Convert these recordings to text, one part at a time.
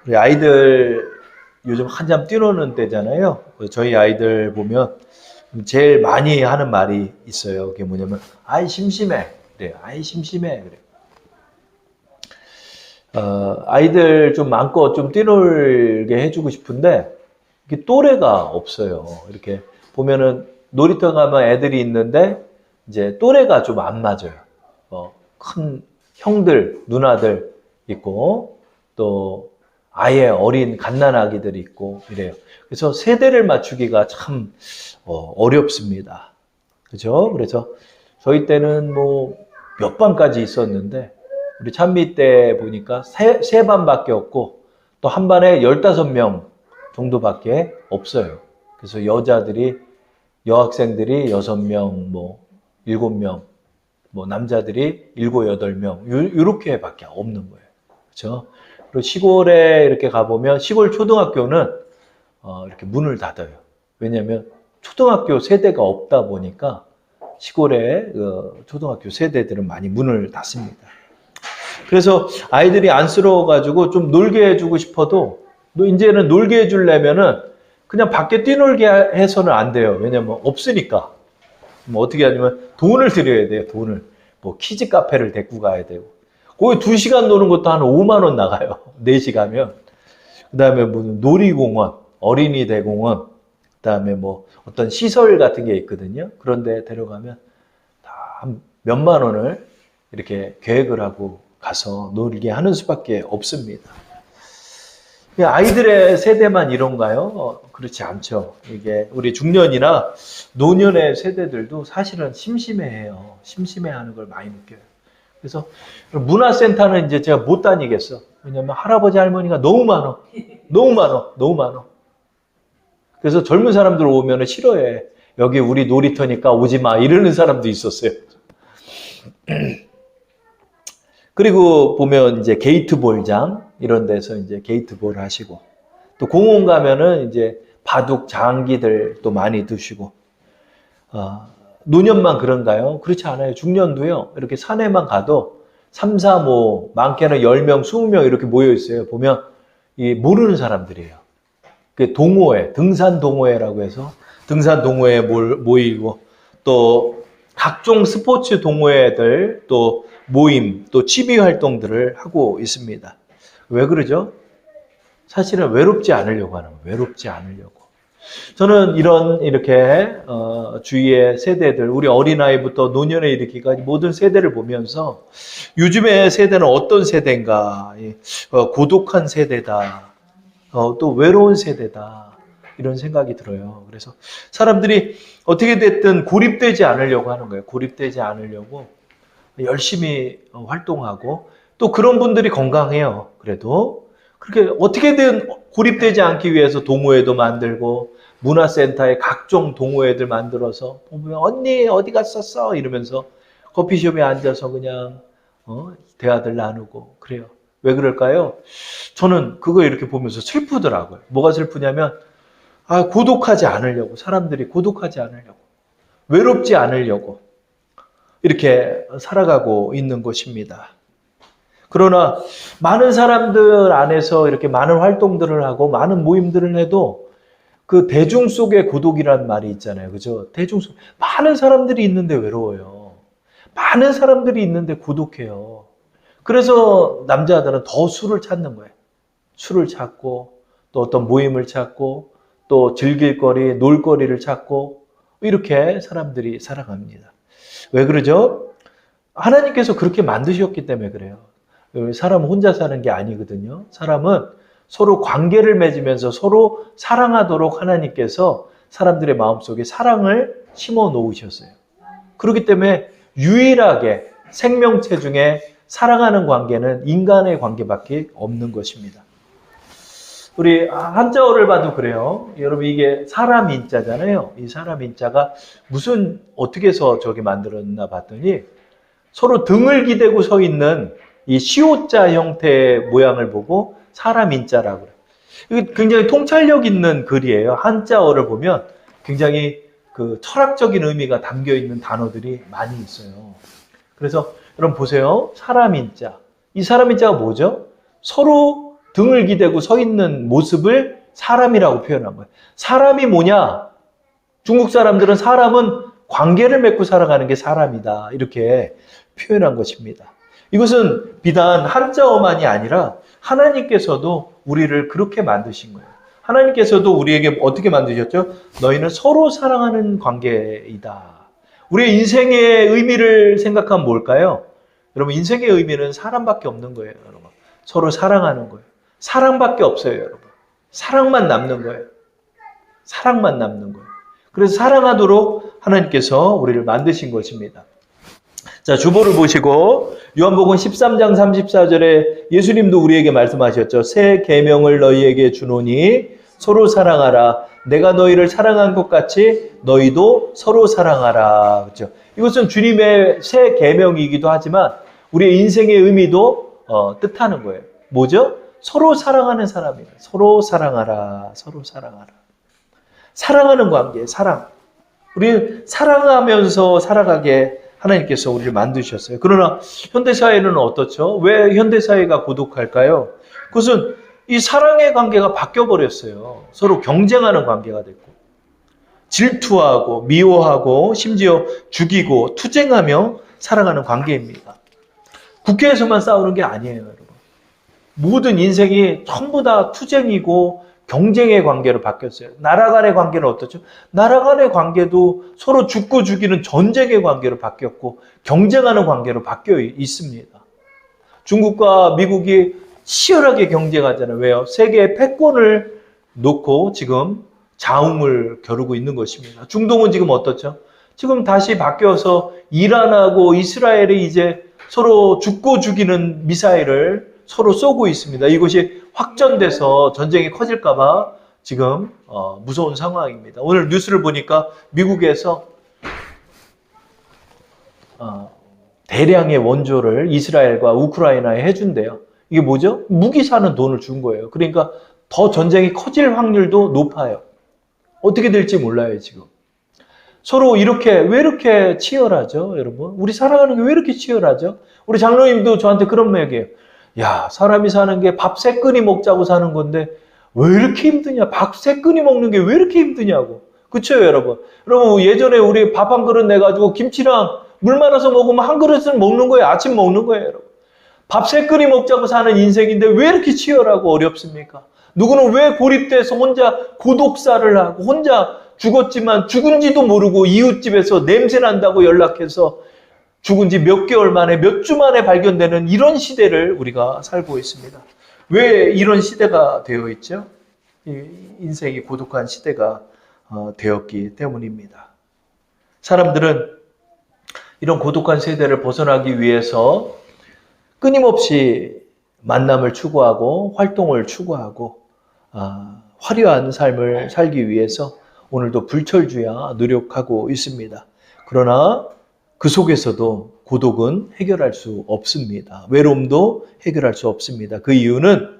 우리 아이들 요즘 한참 뛰노는 때잖아요. 저희 아이들 보면 제일 많이 하는 말이 있어요. 그게 뭐냐면, 아이, 심심해. 그래요. 아이, 심심해. 그래요. 아이들 좀 마음껏 좀 뛰놀게 해주고 싶은데, 이게 또래가 없어요. 이렇게 보면은 놀이터 가면 애들이 있는데, 이제 또래가 좀 안 맞아요. 큰 형들, 누나들 있고, 또 아예 어린 갓난아기들이 있고, 이래요. 그래서 세대를 맞추기가 참 어렵습니다. 그죠? 그래서 저희 때는 뭐 몇 반까지 있었는데, 우리 찬미 때 보니까 세 반밖에 없고, 또 한 반에 15명 정도밖에 없어요. 그래서 여학생들이 6명, 뭐 7명, 뭐 남자들이 7, 8명, 요렇게밖에 없는 거예요. 그렇죠? 그리고 시골에 이렇게 가보면 시골 초등학교는 이렇게 문을 닫아요. 왜냐하면 초등학교 세대가 없다 보니까 시골의 초등학교 세대들은 많이 문을 닫습니다. 그래서 아이들이 안쓰러워가지고 좀 놀게 해주고 싶어도 이제는 놀게 해주려면은 그냥 밖에 뛰놀게 해서는 안 돼요. 왜냐면 없으니까. 뭐 어떻게 하냐면 돈을 들여야 돼요. 돈을. 뭐 키즈 카페를 데리고 가야 되고. 거기 2시간 노는 것도 한 5만 원 나가요. 4시 가면. 그 다음에 무슨 놀이공원, 어린이 대공원, 그 다음에 뭐 어떤 시설 같은 게 있거든요. 그런데 데려가면 다 한 몇만 원을 이렇게 계획을 하고 가서 놀게 하는 수밖에 없습니다. 아이들의 세대만 이런가요? 그렇지 않죠. 이게 우리 중년이나 노년의 세대들도 사실은 심심해해요. 심심해하는 걸 많이 느껴요. 그래서 문화센터는 이제 제가 못 다니겠어. 왜냐면 할아버지 할머니가 너무 많아. 너무 많아. 너무 많아. 그래서 젊은 사람들 오면 싫어해. 여기 우리 놀이터니까 오지 마. 이러는 사람도 있었어요. 그리고 보면 이제 게이트볼장 이런 데서 이제 게이트볼 하시고, 또 공원 가면은 이제 바둑 장기들 또 많이 두시고, 노년만 그런가요? 그렇지 않아요. 중년도요. 이렇게 산에만 가도 3, 4, 5, 많게는 10명, 20명 이렇게 모여 있어요. 보면 이 모르는 사람들이에요. 그 동호회, 등산 동호회라고 해서 등산 동호회에 모이고, 또 각종 스포츠 동호회들, 또 모임, 또 취미 활동들을 하고 있습니다. 왜 그러죠? 사실은 외롭지 않으려고 하는 거예요. 외롭지 않으려고. 저는 이렇게 주위의 세대들, 우리 어린아이부터 노년에 이르기까지 모든 세대를 보면서 요즘의 세대는 어떤 세대인가, 고독한 세대다, 또 외로운 세대다, 이런 생각이 들어요. 그래서 사람들이 어떻게 됐든 고립되지 않으려고 하는 거예요. 고립되지 않으려고 열심히 활동하고, 또 그런 분들이 건강해요. 그래도 그렇게 어떻게든 고립되지 않기 위해서 동호회도 만들고, 문화센터에 각종 동호회들 만들어서 보면 언니 어디 갔었어? 이러면서 커피숍에 앉아서 그냥 대화들 나누고 그래요. 왜 그럴까요? 저는 그거 이렇게 보면서 슬프더라고요. 뭐가 슬프냐면 고독하지 않으려고, 사람들이 고독하지 않으려고, 외롭지 않으려고 이렇게 살아가고 있는 것입니다. 그러나 많은 사람들 안에서 이렇게 많은 활동들을 하고 많은 모임들을 해도 그 대중 속의 고독이라는 말이 있잖아요. 그죠? 대중 속 많은 사람들이 있는데 외로워요. 많은 사람들이 있는데 고독해요. 그래서 남자들은 더 술을 찾는 거예요. 술을 찾고, 또 어떤 모임을 찾고, 또 즐길 거리, 놀 거리를 찾고, 이렇게 사람들이 살아갑니다. 왜 그러죠? 하나님께서 그렇게 만드셨기 때문에 그래요. 사람은 혼자 사는 게 아니거든요. 사람은 서로 관계를 맺으면서 서로 사랑하도록 하나님께서 사람들의 마음속에 사랑을 심어 놓으셨어요. 그렇기 때문에 유일하게 생명체 중에 사랑하는 관계는 인간의 관계밖에 없는 것입니다. 우리 한자어를 봐도 그래요. 여러분, 이게 사람 인자잖아요. 이 사람 인자가 어떻게 해서 저게 만들었나 봤더니 서로 등을 기대고 서 있는 이 시옷자 형태의 모양을 보고 사람 인자라고 그래요. 이게 굉장히 통찰력 있는 글이에요. 한자어를 보면 굉장히 그 철학적인 의미가 담겨 있는 단어들이 많이 있어요. 그래서 여러분 보세요. 사람 인자. 이 사람 인자가 뭐죠? 서로 등을 기대고 서 있는 모습을 사람이라고 표현한 거예요. 사람이 뭐냐? 중국 사람들은 사람은 관계를 맺고 살아가는 게 사람이다. 이렇게 표현한 것입니다. 이것은 비단 한자어만이 아니라 하나님께서도 우리를 그렇게 만드신 거예요. 하나님께서도 우리에게 어떻게 만드셨죠? 너희는 서로 사랑하는 관계이다. 우리의 인생의 의미를 생각하면 뭘까요? 여러분, 인생의 의미는 사람밖에 없는 거예요. 여러분, 서로 사랑하는 거예요. 사랑밖에 없어요. 여러분, 사랑만 남는 거예요. 사랑만 남는 거예요. 그래서 사랑하도록 하나님께서 우리를 만드신 것입니다. 자, 주보를 보시고 요한복음 13장 34절에 예수님도 우리에게 말씀하셨죠. 새 계명을 너희에게 주노니 서로 사랑하라. 내가 너희를 사랑한 것 같이 너희도 서로 사랑하라. 그렇죠? 이것은 주님의 새 계명이기도 하지만 우리의 인생의 의미도 뜻하는 거예요. 뭐죠? 서로 사랑하는 사람이에요. 서로 사랑하라. 서로 사랑하라. 사랑하는 관계, 사랑. 우리 사랑하면서 살아가게 하나님께서 우리를 만드셨어요. 그러나 현대사회는 어떻죠? 왜 현대사회가 고독할까요? 그것은 이 사랑의 관계가 바뀌어버렸어요. 서로 경쟁하는 관계가 됐고, 질투하고, 미워하고, 심지어 죽이고, 투쟁하며 살아가는 관계입니다. 국회에서만 싸우는 게 아니에요, 여러분. 모든 인생이 전부 다 투쟁이고, 경쟁의 관계로 바뀌었어요. 나라 간의 관계는 어떻죠? 나라 간의 관계도 서로 죽고 죽이는 전쟁의 관계로 바뀌었고 경쟁하는 관계로 바뀌어 있습니다. 중국과 미국이 치열하게 경쟁하잖아요. 왜요? 세계의 패권을 놓고 지금 자웅을 겨루고 있는 것입니다. 중동은 지금 어떻죠? 지금 다시 바뀌어서 이란하고 이스라엘이 이제 서로 죽고 죽이는 미사일을 서로 쏘고 있습니다. 이것이 확전돼서 전쟁이 커질까봐 지금 무서운 상황입니다. 오늘 뉴스를 보니까 미국에서 대량의 원조를 이스라엘과 우크라이나에 해준대요. 이게 뭐죠? 무기 사는 돈을 준 거예요. 그러니까 더 전쟁이 커질 확률도 높아요. 어떻게 될지 몰라요, 지금. 서로 왜 이렇게 치열하죠, 여러분? 우리 살아가는 게 왜 이렇게 치열하죠? 우리 장로님도 저한테 그런 얘기해요. 야, 사람이 사는 게 밥 세 끈이 먹자고 사는 건데 왜 이렇게 힘드냐? 밥 세 끈이 먹는 게 왜 이렇게 힘드냐고. 그쵸, 여러분? 여러분, 예전에 우리 밥 한 그릇 내가지고 김치랑 물 말아서 먹으면 한 그릇은 먹는 거예요. 아침 먹는 거예요, 여러분. 밥 세 끈이 먹자고 사는 인생인데 왜 이렇게 치열하고 어렵습니까? 누구는 왜 고립돼서 혼자 고독사를 하고 혼자 죽었지만 죽은지도 모르고 이웃집에서 냄새 난다고 연락해서 죽은 지 몇 개월 만에 몇 주 만에 발견되는 이런 시대를 우리가 살고 있습니다. 왜 이런 시대가 되어 있죠? 인생이 고독한 시대가 되었기 때문입니다. 사람들은 이런 고독한 세대를 벗어나기 위해서 끊임없이 만남을 추구하고 활동을 추구하고 화려한 삶을 살기 위해서 오늘도 불철주야 노력하고 있습니다. 그러나 그 속에서도 고독은 해결할 수 없습니다. 외로움도 해결할 수 없습니다. 그 이유는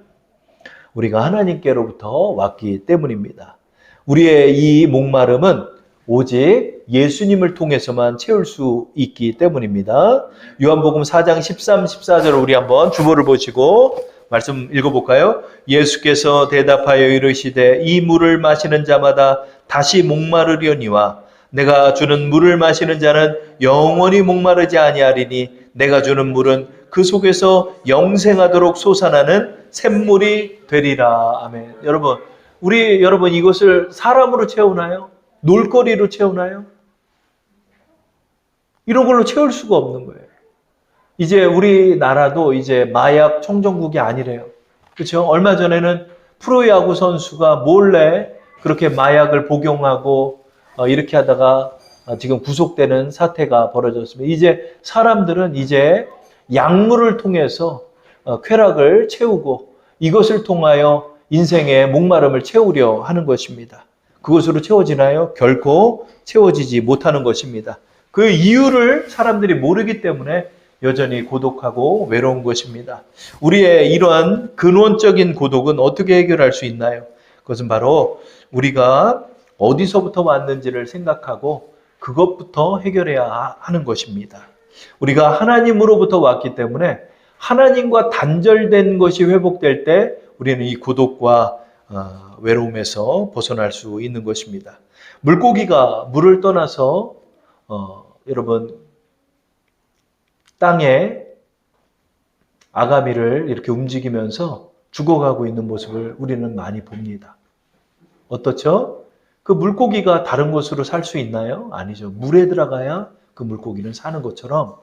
우리가 하나님께로부터 왔기 때문입니다. 우리의 이 목마름은 오직 예수님을 통해서만 채울 수 있기 때문입니다. 요한복음 4장 13, 14절 우리 한번 주보를 보시고 말씀 읽어볼까요? 예수께서 대답하여 이르시되 이 물을 마시는 자마다 다시 목마르려니와 내가 주는 물을 마시는 자는 영원히 목마르지 아니하리니 내가 주는 물은 그 속에서 영생하도록 솟아나는 샘물이 되리라. 아멘. 여러분 이것을 사람으로 채우나요? 놀거리로 채우나요? 이런 걸로 채울 수가 없는 거예요. 이제 우리나라도 이제 마약 청정국이 아니래요. 그렇죠? 얼마 전에는 프로야구 선수가 몰래 그렇게 마약을 복용하고 이렇게 하다가 지금 구속되는 사태가 벌어졌습니다. 이제 사람들은 이제 약물을 통해서 쾌락을 채우고 이것을 통하여 인생의 목마름을 채우려 하는 것입니다. 그것으로 채워지나요? 결코 채워지지 못하는 것입니다. 그 이유를 사람들이 모르기 때문에 여전히 고독하고 외로운 것입니다. 우리의 이러한 근원적인 고독은 어떻게 해결할 수 있나요? 그것은 바로 우리가 어디서부터 왔는지를 생각하고 그것부터 해결해야 하는 것입니다. 우리가 하나님으로부터 왔기 때문에 하나님과 단절된 것이 회복될 때 우리는 이 고독과 외로움에서 벗어날 수 있는 것입니다. 물고기가 물을 떠나서 여러분 땅에 아가미를 이렇게 움직이면서 죽어가고 있는 모습을 우리는 많이 봅니다. 어떻죠? 그 물고기가 다른 곳으로 살 수 있나요? 아니죠. 물에 들어가야 그 물고기는 사는 것처럼,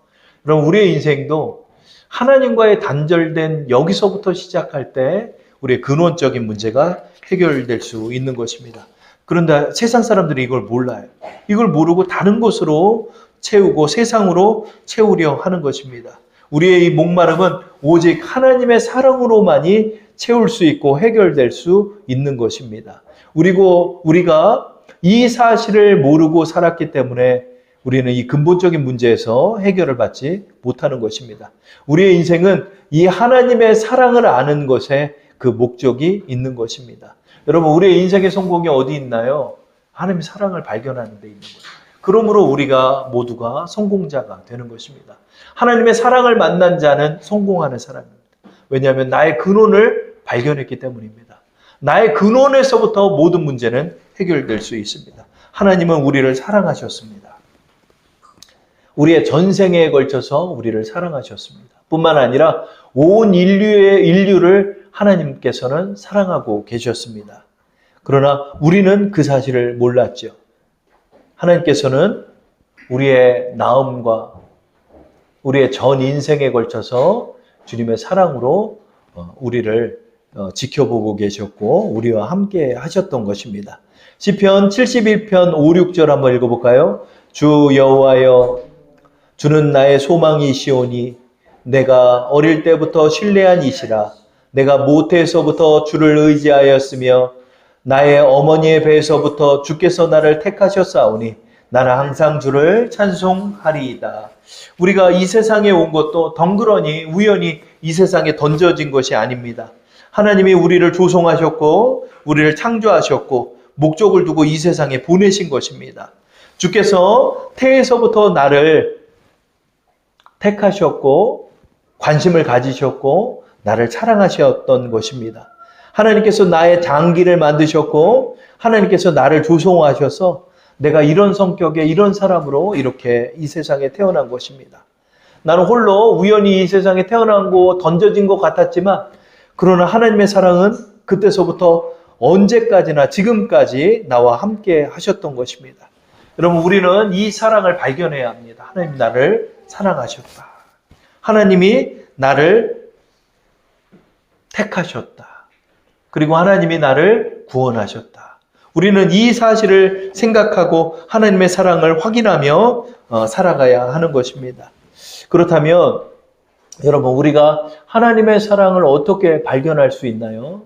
그럼 우리의 인생도 하나님과의 단절된 여기서부터 시작할 때 우리의 근원적인 문제가 해결될 수 있는 것입니다. 그런데 세상 사람들이 이걸 몰라요. 이걸 모르고 다른 곳으로 채우고 세상으로 채우려 하는 것입니다. 우리의 이 목마름은 오직 하나님의 사랑으로만이 채울 수 있고 해결될 수 있는 것입니다. 그리고 우리가 이 사실을 모르고 살았기 때문에 우리는 이 근본적인 문제에서 해결을 받지 못하는 것입니다. 우리의 인생은 이 하나님의 사랑을 아는 것에 그 목적이 있는 것입니다. 여러분, 우리의 인생의 성공이 어디 있나요? 하나님의 사랑을 발견하는 데 있는 거예요. 그러므로 우리가 모두가 성공자가 되는 것입니다. 하나님의 사랑을 만난 자는 성공하는 사람입니다. 왜냐하면 나의 근원을 발견했기 때문입니다. 나의 근원에서부터 모든 문제는 해결될 수 있습니다. 하나님은 우리를 사랑하셨습니다. 우리의 전생에 걸쳐서 우리를 사랑하셨습니다. 뿐만 아니라 온 인류를 하나님께서는 사랑하고 계셨습니다. 그러나 우리는 그 사실을 몰랐죠. 하나님께서는 우리의 나음과 우리의 전 인생에 걸쳐서 주님의 사랑으로 우리를 지켜보고 계셨고 우리와 함께 하셨던 것입니다. 시편 71편 5, 6절 한번 읽어볼까요? 주 여호와여, 주는 나의 소망이시오니 내가 어릴 때부터 신뢰한 이시라. 내가 모태에서부터 주를 의지하였으며 나의 어머니의 배에서부터 주께서 나를 택하셨사오니 나는 항상 주를 찬송하리이다. 우리가 이 세상에 온 것도 덩그러니 우연히 이 세상에 던져진 것이 아닙니다. 하나님이 우리를 조성하셨고 우리를 창조하셨고 목적을 두고 이 세상에 보내신 것입니다. 주께서 태에서부터 나를 택하셨고 관심을 가지셨고 나를 사랑하셨던 것입니다. 하나님께서 나의 장기를 만드셨고 하나님께서 나를 조성하셔서 내가 이런 성격의 이런 사람으로 이렇게 이 세상에 태어난 것입니다. 나는 홀로 우연히 이 세상에 태어난 거 던져진 것 같았지만 그러나 하나님의 사랑은 그때서부터 언제까지나 지금까지 나와 함께 하셨던 것입니다. 여러분, 우리는 이 사랑을 발견해야 합니다. 하나님 나를 사랑하셨다. 하나님이 나를 택하셨다. 그리고 하나님이 나를 구원하셨다. 우리는 이 사실을 생각하고 하나님의 사랑을 확인하며 살아가야 하는 것입니다. 그렇다면 여러분, 우리가 하나님의 사랑을 어떻게 발견할 수 있나요?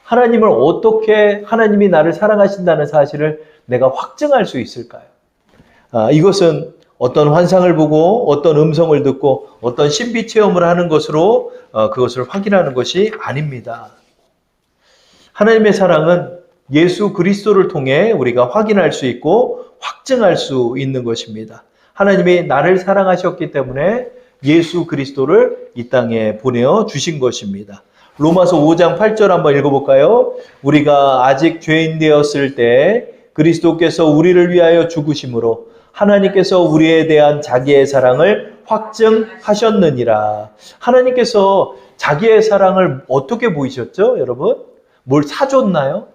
하나님을 어떻게 하나님이 나를 사랑하신다는 사실을 내가 확증할 수 있을까요? 이것은 어떤 환상을 보고 어떤 음성을 듣고 어떤 신비 체험을 하는 것으로 그것을 확인하는 것이 아닙니다. 하나님의 사랑은 예수 그리스도를 통해 우리가 확인할 수 있고 확증할 수 있는 것입니다. 하나님이 나를 사랑하셨기 때문에 예수 그리스도를 이 땅에 보내어 주신 것입니다. 로마서 5장 8절 한번 읽어볼까요? 우리가 아직 죄인 되었을 때 그리스도께서 우리를 위하여 죽으심으로 하나님께서 우리에 대한 자기의 사랑을 확증하셨느니라. 하나님께서 자기의 사랑을 어떻게 보이셨죠, 여러분? 뭘 사줬나요?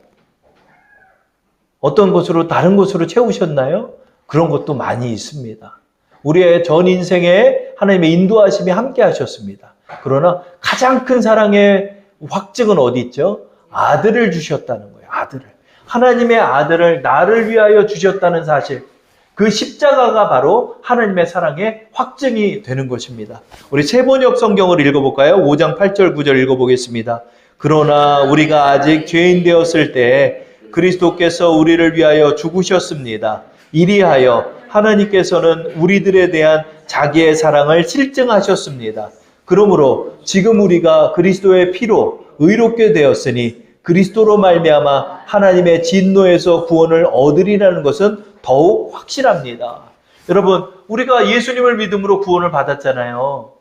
어떤 것으로 다른 것으로 채우셨나요? 그런 것도 많이 있습니다. 우리의 전 인생에 하나님의 인도하심이 함께 하셨습니다. 그러나 가장 큰 사랑의 확증은 어디 있죠? 아들을 주셨다는 거예요. 아들을. 하나님의 아들을 나를 위하여 주셨다는 사실. 그 십자가가 바로 하나님의 사랑의 확증이 되는 것입니다. 우리 세번역 성경을 읽어볼까요? 5장 8절 9절 읽어보겠습니다. 그러나 우리가 아직 죄인 되었을 때 그리스도께서 우리를 위하여 죽으셨습니다. 이리하여 하나님께서는 우리들에 대한 자기의 사랑을 실증하셨습니다. 그러므로 지금 우리가 그리스도의 피로 의롭게 되었으니 그리스도로 말미암아 하나님의 진노에서 구원을 얻으리라는 것은 더욱 확실합니다. 여러분, 우리가 예수님을 믿음으로 구원을 받았잖아요.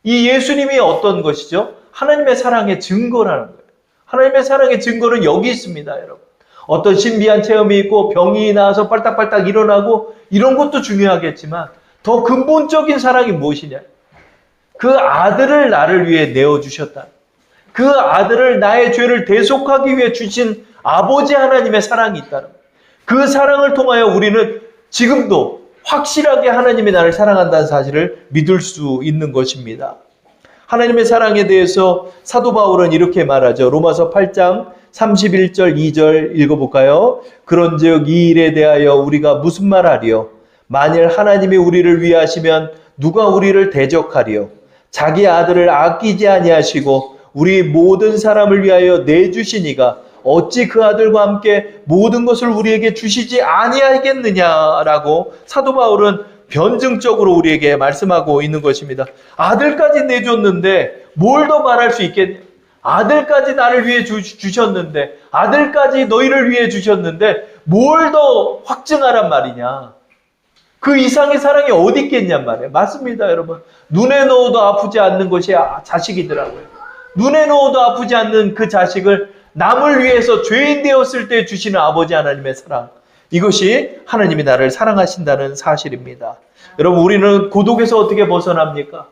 이 예수님이 어떤 것이죠? 하나님의 사랑의 증거라는 거예요. 하나님의 사랑의 증거는 여기 있습니다, 여러분. 어떤 신비한 체험이 있고 병이 나서 빨딱빨딱 일어나고 이런 것도 중요하겠지만 더 근본적인 사랑이 무엇이냐? 그 아들을 나를 위해 내어주셨다. 그 아들을 나의 죄를 대속하기 위해 주신 아버지 하나님의 사랑이 있다는 거예요. 그 사랑을 통하여 우리는 지금도 확실하게 하나님이 나를 사랑한다는 사실을 믿을 수 있는 것입니다. 하나님의 사랑에 대해서 사도 바울은 이렇게 말하죠. 로마서 8장 31절 2절 읽어볼까요? 그런즉 이 일에 대하여 우리가 무슨 말하리요? 만일 하나님이 우리를 위하시면 누가 우리를 대적하리요? 자기 아들을 아끼지 아니하시고 우리 모든 사람을 위하여 내주시니가 어찌 그 아들과 함께 모든 것을 우리에게 주시지 아니하겠느냐라고 사도 바울은 변증적으로 우리에게 말씀하고 있는 것입니다. 아들까지 내줬는데 뭘 더 말할 수 있겠냐? 아들까지 나를 위해 주셨는데, 아들까지 너희를 위해 주셨는데 뭘 더 확증하란 말이냐? 그 이상의 사랑이 어디 있겠냔 말이에요. 맞습니다, 여러분. 눈에 넣어도 아프지 않는 것이 자식이더라고요. 눈에 넣어도 아프지 않는 그 자식을 남을 위해서 죄인 되었을 때 주시는 아버지 하나님의 사랑. 이것이 하나님이 나를 사랑하신다는 사실입니다. 여러분, 우리는 고독에서 어떻게 벗어납니까?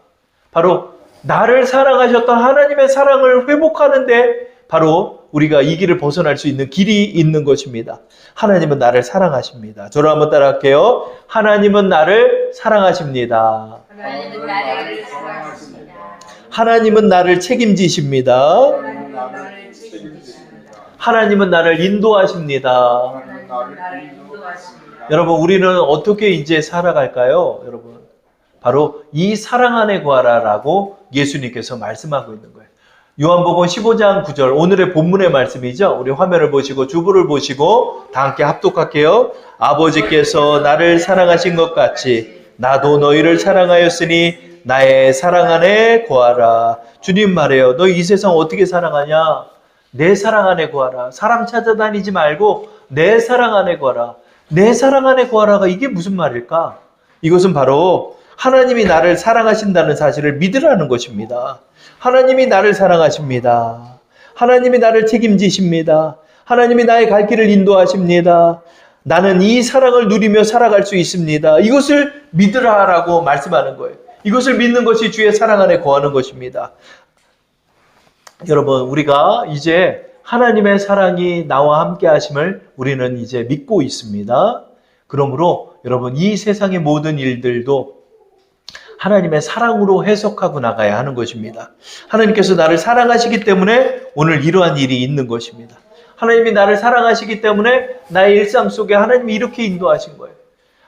바로 나를 사랑하셨던 하나님의 사랑을 회복하는데 바로 우리가 이 길을 벗어날 수 있는 길이 있는 것입니다. 하나님은 나를 사랑하십니다. 저를 한번 따라할게요. 하나님은 나를 사랑하십니다. 하나님은 나를 사랑하십니다. 하나님은 나를 책임지십니다. 하나님은 나를 책임지십니다. 하나님은 나를 인도하십니다. 하나님은 나를 인도하십니다. 여러분, 우리는 어떻게 이제 살아갈까요? 여러분, 바로 이 사랑 안에 거하라라고 예수님께서 말씀하고 있는 거예요. 요한복음 15장 9절, 오늘의 본문의 말씀이죠. 우리 화면을 보시고 주부를 보시고 다 함께 합독할게요. 아버지께서 나를 사랑하신 것 같이 나도 너희를 사랑하였으니 나의 사랑 안에 거하라. 주님 말해요. 너희 이 세상 어떻게 사랑하냐? 내 사랑 안에 거하라. 사람 찾아다니지 말고 내 사랑 안에 거하라. 내 사랑 안에 거하라가 이게 무슨 말일까? 이것은 바로 하나님이 나를 사랑하신다는 사실을 믿으라는 것입니다. 하나님이 나를 사랑하십니다. 하나님이 나를 책임지십니다. 하나님이 나의 갈 길을 인도하십니다. 나는 이 사랑을 누리며 살아갈 수 있습니다. 이것을 믿으라라고 말씀하는 거예요. 이것을 믿는 것이 주의 사랑 안에 거하는 것입니다. 여러분, 우리가 이제 하나님의 사랑이 나와 함께 하심을 우리는 이제 믿고 있습니다. 그러므로 여러분, 이 세상의 모든 일들도 하나님의 사랑으로 해석하고 나가야 하는 것입니다. 하나님께서 나를 사랑하시기 때문에 오늘 이러한 일이 있는 것입니다. 하나님이 나를 사랑하시기 때문에 나의 일상 속에 하나님이 이렇게 인도하신 거예요.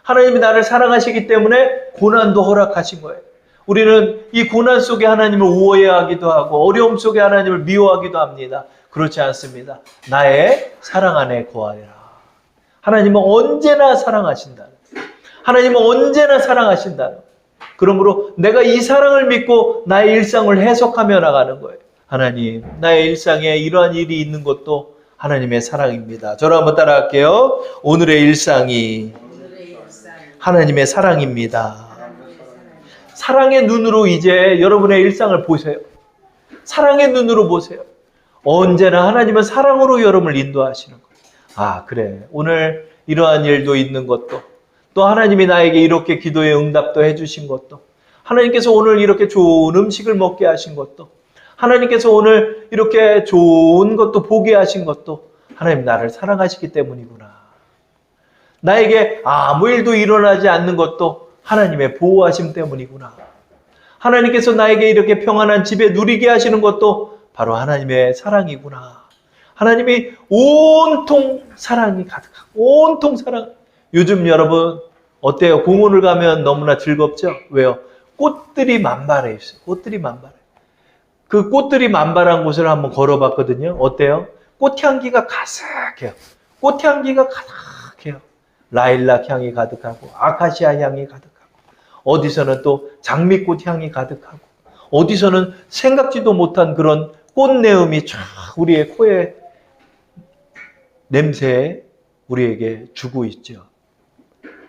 하나님이 나를 사랑하시기 때문에 고난도 허락하신 거예요. 우리는 이 고난 속에 하나님을 우월해하기도 하고 어려움 속에 하나님을 미워하기도 합니다. 그렇지 않습니다. 나의 사랑 안에 거하라. 하나님은 언제나 사랑하신다. 하나님은 언제나 사랑하신다. 그러므로 내가 이 사랑을 믿고 나의 일상을 해석하며 나가는 거예요. 하나님, 나의 일상에 이러한 일이 있는 것도 하나님의 사랑입니다. 저를 한번 따라할게요. 오늘의 일상이 하나님의 사랑입니다. 사랑의 눈으로 이제 여러분의 일상을 보세요. 사랑의 눈으로 보세요. 언제나 하나님은 사랑으로 여러분을 인도하시는 거예요. 아, 그래. 오늘 이러한 일도 있는 것도, 또 하나님이 나에게 이렇게 기도의 응답도 해주신 것도, 하나님께서 오늘 이렇게 좋은 음식을 먹게 하신 것도, 하나님께서 오늘 이렇게 좋은 것도 보게 하신 것도 하나님 나를 사랑하시기 때문이구나. 나에게 아무 일도 일어나지 않는 것도 하나님의 보호하심 때문이구나. 하나님께서 나에게 이렇게 평안한 집에 누리게 하시는 것도 바로 하나님의 사랑이구나. 하나님이 온통 사랑이 가득하고 온통 사랑. 요즘 여러분 어때요? 공원을 가면 너무나 즐겁죠? 왜요? 꽃들이 만발해 있어요. 꽃들이 만발해. 그 꽃들이 만발한 곳을 한번 걸어봤거든요. 어때요? 꽃향기가 가득해요. 꽃향기가 가득해요. 라일락 향이 가득하고 아카시아 향이 가득하고 어디서는 또 장미꽃 향이 가득하고 어디서는 생각지도 못한 그런 꽃내음이 쫙 우리의 코에 냄새 우리에게 주고 있죠.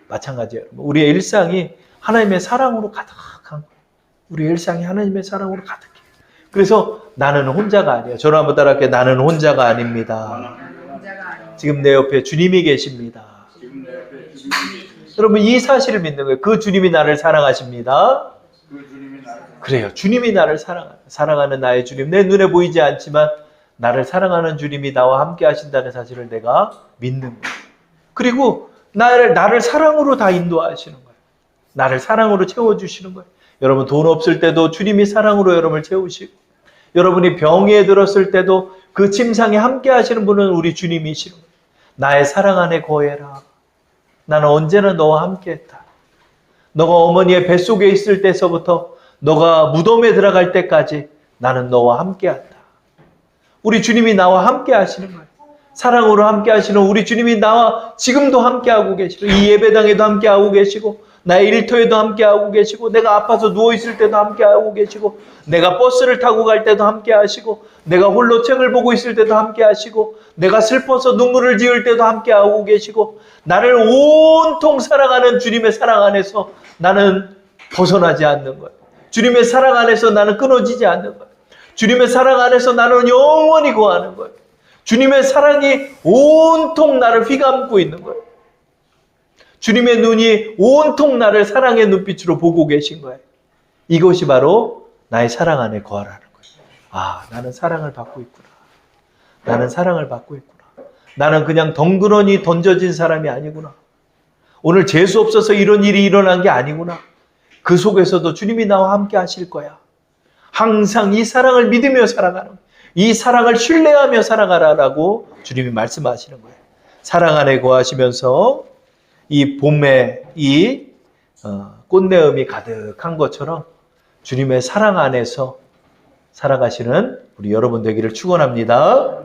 마찬가지예요. 우리의 일상이 하나님의 사랑으로 가득한 거예요. 우리의 일상이 하나님의 사랑으로 가득해요. 그래서 나는 혼자가 아니야. 저를 한번 따라할게요. 나는 혼자가 아닙니다. 혼자가 아니고 지금 내 옆에 주님이 계십니다. 여러분 이 사실을 믿는 거예요. 그 주님이 나를 사랑하십니다. 그래요. 주님이 나를 사랑하는 나의 주님. 내 눈에 보이지 않지만 나를 사랑하는 주님이 나와 함께 하신다는 사실을 내가 믿는 거예요. 그리고 나를 사랑으로 다 인도하시는 거예요. 나를 사랑으로 채워주시는 거예요. 여러분 돈 없을 때도 주님이 사랑으로 여러분을 채우시고, 여러분이 병에 들었을 때도 그 침상에 함께 하시는 분은 우리 주님이시는 거예요. 나의 사랑 안에 거해라. 나는 언제나 너와 함께 했다. 너가 어머니의 뱃속에 있을 때서부터 너가 무덤에 들어갈 때까지 나는 너와 함께 한다. 우리 주님이 나와 함께 하시는 거예요. 사랑으로 함께 하시는 우리 주님이 나와 지금도 함께 하고 계시고, 이 예배당에도 함께 하고 계시고, 나의 일터에도 함께 하고 계시고, 내가 아파서 누워있을 때도 함께 하고 계시고, 내가 버스를 타고 갈 때도 함께 하시고, 내가 홀로 책을 보고 있을 때도 함께 하시고, 내가 슬퍼서 눈물을 지을 때도 함께 하고 계시고, 나를 온통 사랑하는 주님의 사랑 안에서 나는 벗어나지 않는 거예요. 주님의 사랑 안에서 나는 끊어지지 않는 거예요. 주님의 사랑 안에서 나는 영원히 거하는 거예요. 주님의 사랑이 온통 나를 휘감고 있는 거예요. 주님의 눈이 온통 나를 사랑의 눈빛으로 보고 계신 거예요. 이것이 바로 나의 사랑 안에 거하라는 거예요. 아, 나는 사랑을 받고 있구나. 나는 사랑을 받고 있구나. 나는 그냥 덩그러니 던져진 사람이 아니구나. 오늘 재수 없어서 이런 일이 일어난 게 아니구나. 그 속에서도 주님이 나와 함께 하실 거야. 항상 이 사랑을 믿으며 살아가는 거예요. 이 사랑을 신뢰하며 살아가라라고 주님이 말씀하시는 거예요. 사랑 안에 거하시면서 이 봄에 이 꽃내음이 가득한 것처럼 주님의 사랑 안에서 살아가시는 우리 여러분 되기를 축원합니다.